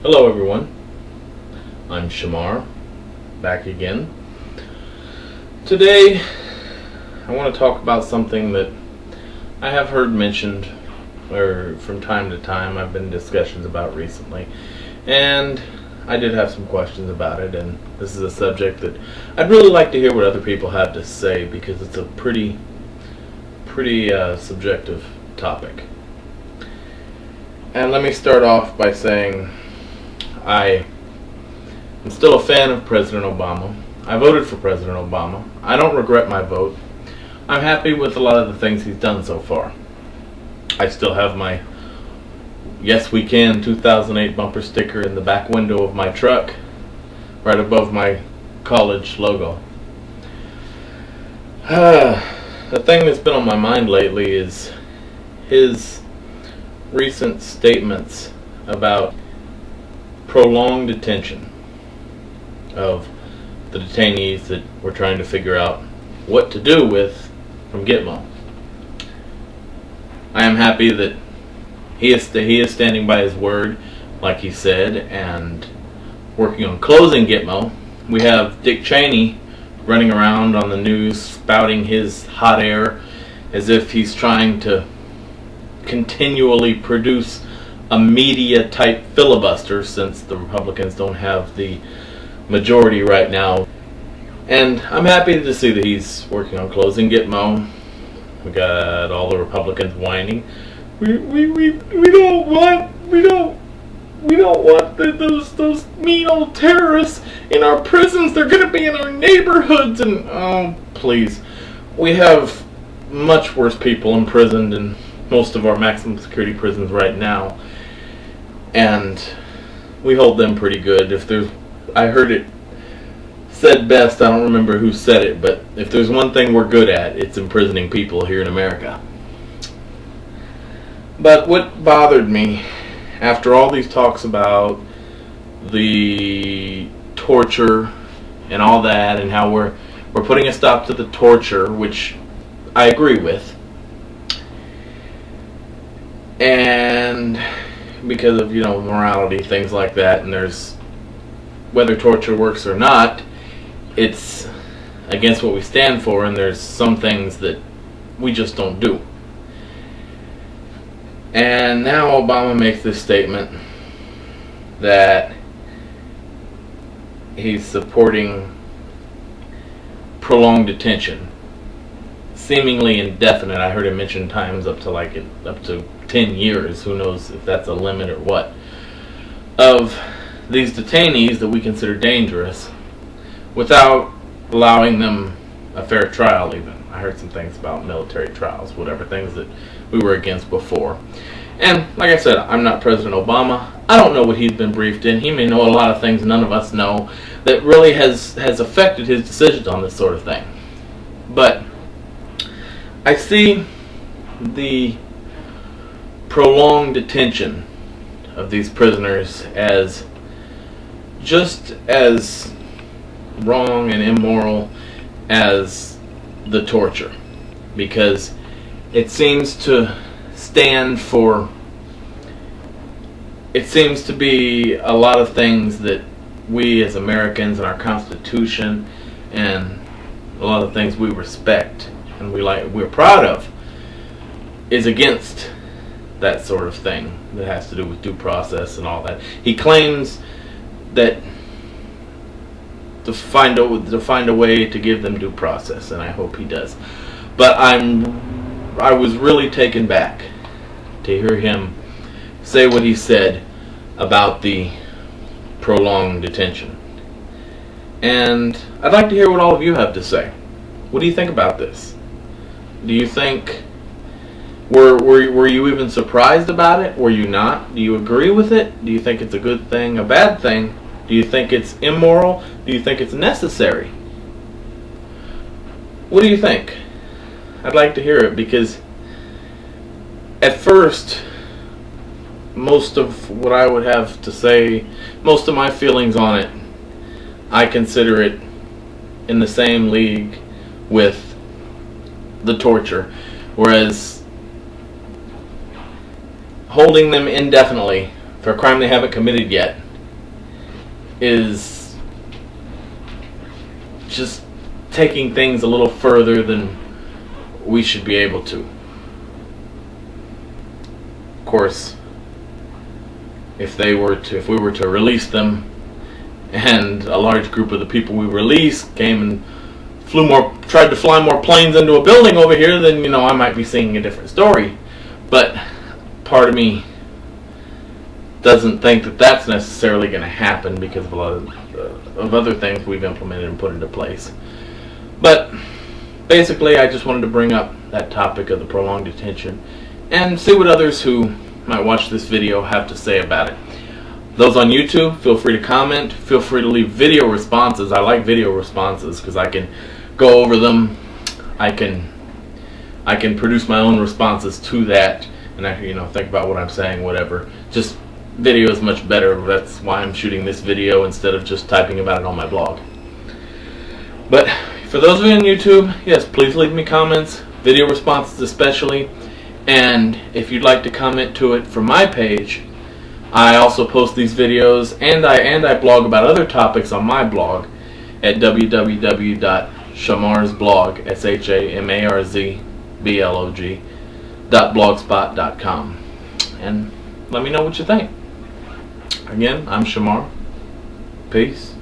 Hello everyone, I'm Shamar, back again. Today I want to talk about something that I have heard mentioned or from time to time I've been in discussions about recently, and I did have some questions about it, and this is a subject that I'd really like to hear what other people have to say because it's a pretty subjective topic. And let me start off by saying I am still a fan of President Obama. I voted for President Obama. I don't regret my vote. I'm happy with a lot of the things he's done so far. I still have my Yes We Can 2008 bumper sticker in the back window of my truck, right above my college logo. The thing that's been on my mind lately is his recent statements about prolonged detention of the detainees that we're trying to figure out what to do with from Gitmo. I am happy that he is standing by his word, like he said, and working on closing Gitmo. We have Dick Cheney running around on the news spouting his hot air as if he's trying to continually produce a media type filibuster, since the Republicans don't have the majority right now. And I'm happy to see that he's working on closing Gitmo. We got all the Republicans whining. We don't want those mean old terrorists in our prisons. They're going to be in our neighborhoods. And oh, please, we have much worse people imprisoned in most of our maximum security prisons right now, and we hold them pretty good. I heard it said best, I don't remember who said it, but if there's one thing we're good at, it's imprisoning people here in America. But what bothered me, after all these talks about the torture and all that, and how we're putting a stop to the torture, which I agree with, and because of morality, things like that, and there's whether torture works or not, it's against what we stand for, and there's some things that we just don't do. And now Obama makes this statement that he's supporting prolonged detention, seemingly indefinite. I heard him mention times up to 10 years, who knows if that's a limit or what, of these detainees that we consider dangerous, without allowing them a fair trial even. I heard some things about military trials, whatever, things that we were against before. And like I said, I'm not President Obama. I don't know what he's been briefed in. He may know a lot of things none of us know that really has affected his decisions on this sort of thing. But I see the prolonged detention of these prisoners as just as wrong and immoral as the torture, because it seems to be a lot of things that we as Americans and our Constitution and a lot of things we respect and we're proud of is against that sort of thing that has to do with due process and all that. He claims that to find a way to give them due process, and I hope he does. But I was really taken back to hear him say what he said about the prolonged detention. And I'd like to hear what all of you have to say. What do you think about this? Do you think were you even surprised about it? Were you not? Do you agree with it? Do you think it's a good thing, a bad thing? Do you think it's immoral? Do you think it's necessary? What do you think? I'd like to hear it, because at first, most of what I would have to say, most of my feelings on it, I consider it in the same league with the torture. Whereas holding them indefinitely for a crime they haven't committed yet is just taking things a little further than we should be able to. Of course, if we were to release them, and a large group of the people we released came and tried to fly more planes into a building over here, then I might be seeing a different story. But part of me doesn't think that that's necessarily going to happen because of a lot of other things we've implemented and put into place. But basically, I just wanted to bring up that topic of the prolonged detention and see what others who might watch this video have to say about it. Those on YouTube, feel free to comment. Feel free to leave video responses. I like video responses because I can go over them. I can produce my own responses to that, and I think about what I'm saying, whatever. Just video is much better. That's why I'm shooting this video instead of just typing about it on my blog. But for those of you on YouTube, yes, please leave me comments, video responses especially. And if you'd like to comment to it from my page, I also post these videos, and I blog about other topics on my blog at www.shamarzblog, shamarzblog.blogspot.com. And let me know what you think. Again, I'm Shamar. Peace.